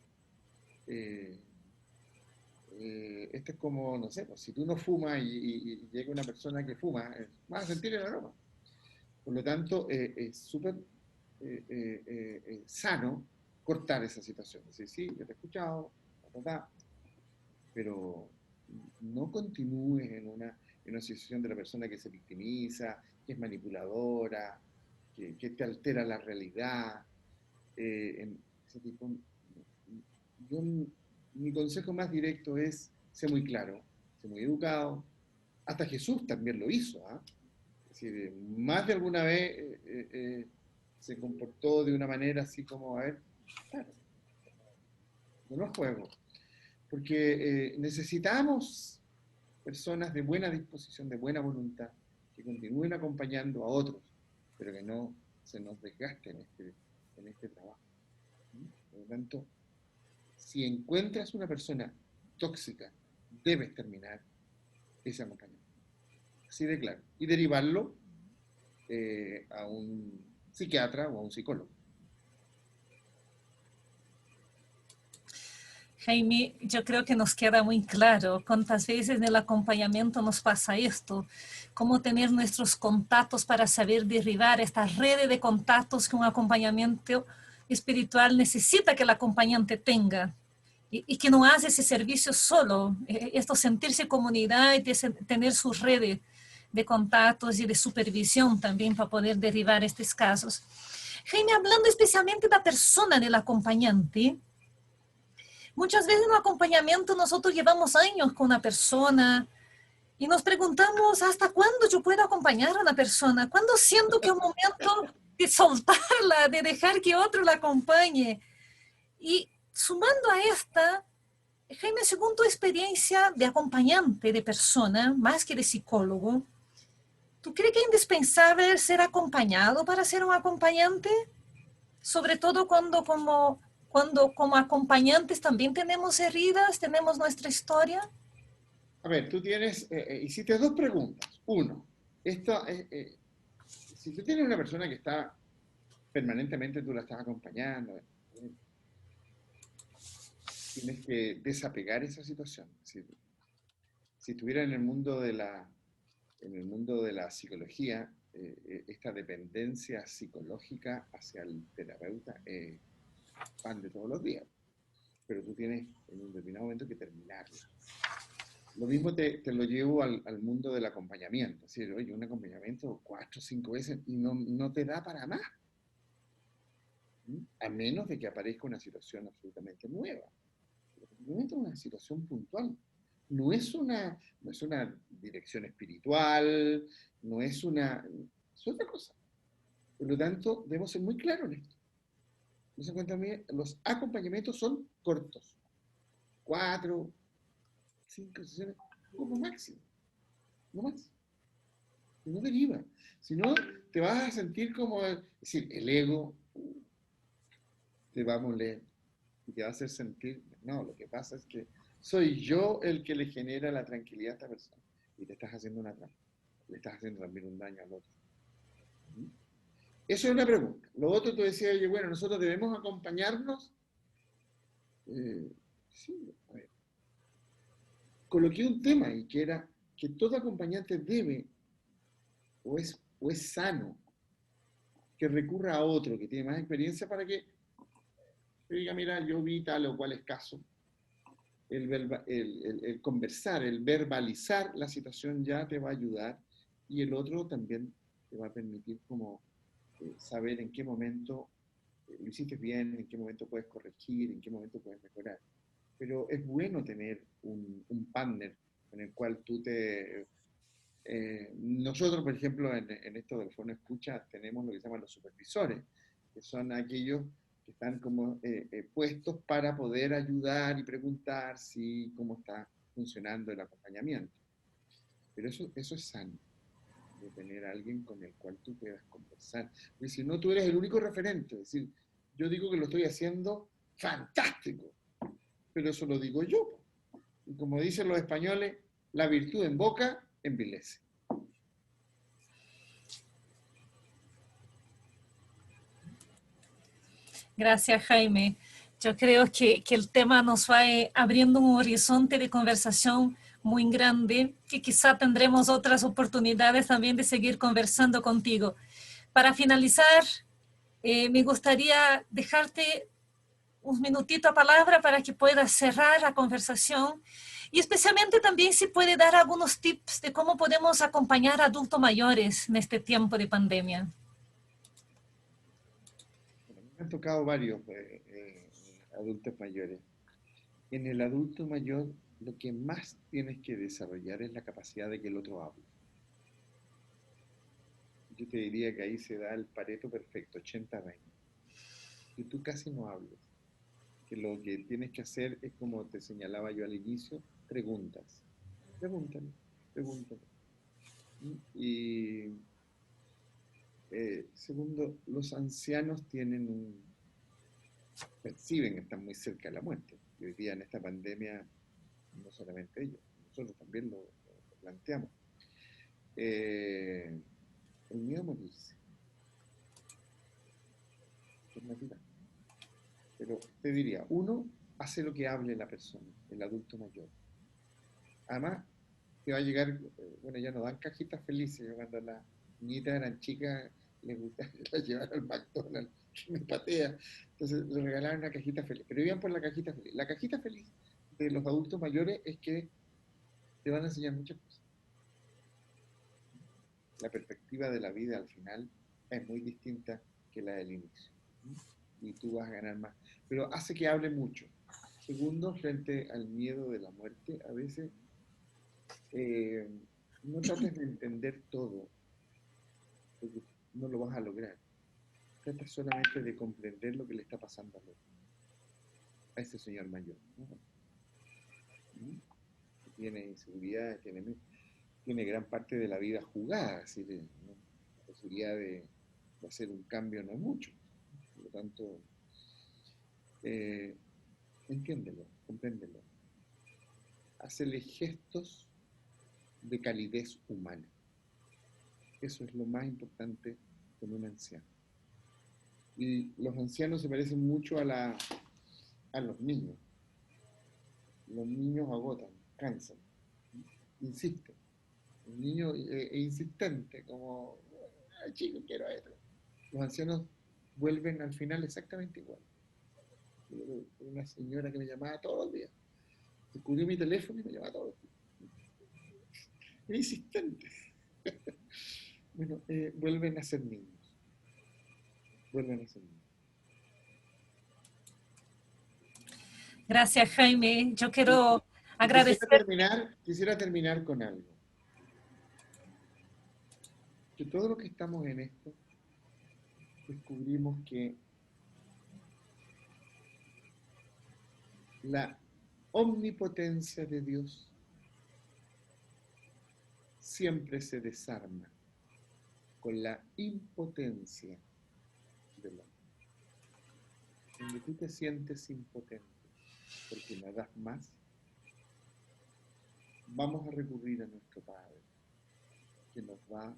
Esto es como, no sé, pues, si tú no fumas y llega una persona que fuma, vas a sentir el aroma. Por lo tanto, es súper sano cortar esa situación. Decir, sí, yo te he escuchado, pero no continúes en una situación de la persona que se victimiza, que es manipuladora, que te altera la realidad. En ese tipo, yo, mi consejo más directo es ser muy claro, ser muy educado. Hasta Jesús también lo hizo. ¿Eh? Es decir, más de alguna vez se comportó de una manera así como, a ver, claro, yo no juego. porque necesitamos personas de buena disposición, de buena voluntad, que continúen acompañando a otros, pero que no se nos desgaste en este trabajo. Por lo tanto, si encuentras una persona tóxica, debes terminar ese acompañamiento. Así de claro. Y derivarlo a un psiquiatra o a un psicólogo. Jaime, yo creo que nos queda muy claro cuántas veces en el acompañamiento nos pasa esto, cómo tener nuestros contactos para saber derribar esta red de contactos que un acompañamiento espiritual necesita que el acompañante tenga y que no hace ese servicio solo, esto sentirse comunidad y tener sus redes de contactos y de supervisión también para poder derribar estos casos. Jaime, hablando especialmente de la persona del acompañante, muchas veces en un acompañamiento nosotros llevamos años con una persona y nos preguntamos hasta cuándo yo puedo acompañar a una persona, cuándo siento que es un momento de soltarla, de dejar que otro la acompañe. Y sumando a esta, Jaime, según tu experiencia de acompañante de persona, más que de psicólogo, ¿tú crees que es indispensable ser acompañado para ser un acompañante? Sobre todo cuando como acompañantes también tenemos heridas, tenemos nuestra historia. A ver, tú hiciste dos preguntas. Uno, si tú tienes una persona que está permanentemente, tú la estás acompañando, tienes que desapegar esa situación. Si estuviera en el mundo de la psicología, esta dependencia psicológica hacia el terapeuta es pan de todos los días. Pero tú tienes en un determinado momento que terminarlo. Lo mismo te lo llevo al mundo del acompañamiento. Es decir, oye, un acompañamiento 4 o 5 veces y no te da para más. A menos de que aparezca una situación absolutamente nueva. Es una situación puntual. No es una dirección espiritual, es otra cosa. Por lo tanto, debemos ser muy claros en esto. Los acompañamientos son cortos. 4, 5 sesiones como máximo. No más. No deriva. Si no, te vas a sentir como, es decir, el ego te va a moler y te va a hacer sentir, no, lo que pasa es que soy yo el que le genera la tranquilidad a esta persona y te estás haciendo una trampa, le estás haciendo también un daño al otro. Eso es una pregunta. Lo otro tú decías, oye, bueno, nosotros debemos acompañarnos. Sí, a ver. Coloqué un tema y que era que todo acompañante debe o es sano que recurra a otro que tiene más experiencia para que diga, mira, yo vi tal o cual es caso. El conversar, el verbalizar la situación ya te va a ayudar y el otro también te va a permitir como saber en qué momento lo hiciste bien, en qué momento puedes corregir, en qué momento puedes mejorar. Pero es bueno tener un partner con el cual tú nosotros, por ejemplo, en esto del Fono Escucha, tenemos lo que se llaman los supervisores, que son aquellos que están como puestos para poder ayudar y preguntar cómo está funcionando el acompañamiento. Pero eso es sano, de tener a alguien con el cual tú puedas conversar. Porque si no, tú eres el único referente. Es decir, yo digo que lo estoy haciendo fantástico, pero eso lo digo yo. Y como dicen los españoles, la virtud en boca envilece. Gracias, Jaime. Yo creo que el tema nos va abriendo un horizonte de conversación muy grande, que quizá tendremos otras oportunidades también de seguir conversando contigo. Para finalizar, me gustaría dejarte un minutito a palabra para que puedas cerrar la conversación y especialmente también si puede dar algunos tips de cómo podemos acompañar a adultos mayores en este tiempo de pandemia. Bueno, me han tocado varios adultos mayores. En el adulto mayor, lo que más tienes que desarrollar es la capacidad de que el otro hable. Yo te diría que ahí se da el Pareto perfecto, 80-20. Que tú casi no hables. que lo que tienes que hacer es, como te señalaba yo al inicio, preguntas. Pregúntale, pregúntale. Y segundo, los ancianos perciben que están muy cerca de la muerte. Y hoy día en esta pandemia, no solamente ellos, nosotros también lo planteamos. El miedo a morirse es natural. Pero te diría, uno, hace lo que hable la persona, el adulto mayor. Además, que va a llegar, bueno, ya no dan cajitas felices. Yo cuando las niñitas eran chicas, les gustaba llevar al McDonald's, que me patea. Entonces les regalaron una cajita feliz. Pero iban por la cajita feliz. La cajita feliz de los adultos mayores es que te van a enseñar muchas cosas. La perspectiva de la vida al final es muy distinta que la del inicio. Y tú vas a ganar más. Pero hace que hable mucho. Segundo, frente al miedo de la muerte, a veces no trates de entender todo, porque no lo vas a lograr. Trata solamente de comprender lo que le está pasando a ese señor mayor, ¿no? Tiene inseguridad, tiene gran parte de la vida jugada, es decir, ¿no? La posibilidad de hacer un cambio no es mucho. Por lo tanto, entiéndelo, compréndelo. Hacele gestos de calidez humana. Eso es lo más importante con un anciano. Y los ancianos se parecen mucho a los niños. Los niños agotan, cansan, insisten. Un niño es insistente, como, ay, chico, quiero esto. Los ancianos vuelven al final exactamente igual. Una señora que me llamaba todos los días. Descubrió mi teléfono y me llamaba todos los días. Es insistente. Bueno, vuelven a ser niños. Vuelven a ser niños. Gracias, Jaime. Yo quiero agradecer. Quisiera terminar con algo. Que todos los que estamos en esto descubrimos que la omnipotencia de Dios siempre se desarma con la impotencia del hombre. Cuando tú te sientes impotente porque no das más, vamos a recurrir a nuestro Padre, que nos va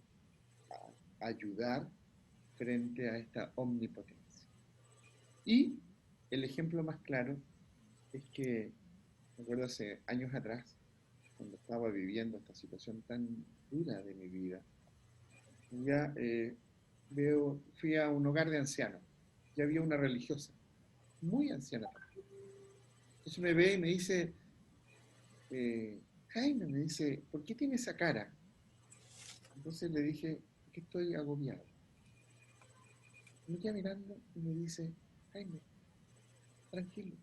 a ayudar frente a esta omnipotencia. Y el ejemplo más claro es que, me acuerdo hace años atrás, cuando estaba viviendo esta situación tan dura de mi vida, ya fui a un hogar de ancianos, ya había una religiosa, muy anciana también. Entonces me ve y me dice, Jaime, me dice, ¿por qué tiene esa cara? Entonces le dije, que estoy agobiado. Me queda mirando y me dice, Jaime, tranquilo,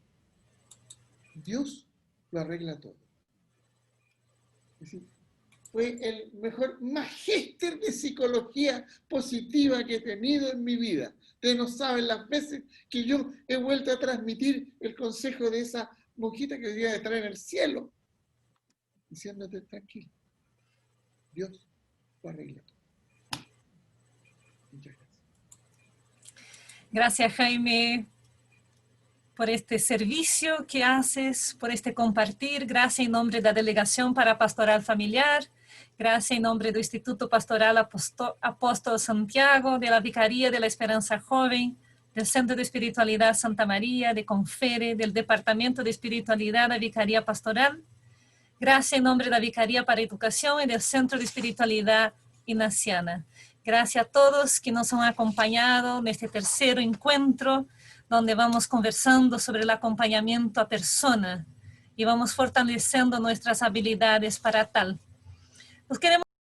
Dios lo arregla todo. Es decir, fue el mejor magíster de psicología positiva que he tenido en mi vida. Ustedes no saben las veces que yo he vuelto a transmitir el consejo de esa monjita que hoy día estar en el cielo, diciéndote tranquilo, Dios lo arregla todo. Muchas gracias. Gracias, Jaime, por este servicio que haces, por este compartir. Gracias en nombre de la Delegación para Pastoral Familiar. Gracias en nombre del Instituto Pastoral Apóstol Santiago, de la Vicaría de la Esperanza Joven, del Centro de Espiritualidad Santa María, de Confere, del Departamento de Espiritualidad de Vicaría Pastoral. Gracias en nombre de la Vicaría para Educación y del Centro de Espiritualidad Ignaciana. Gracias a todos que nos han acompañado en este tercer encuentro, donde vamos conversando sobre el acompañamiento a persona y vamos fortaleciendo nuestras habilidades para tal. Nos queremos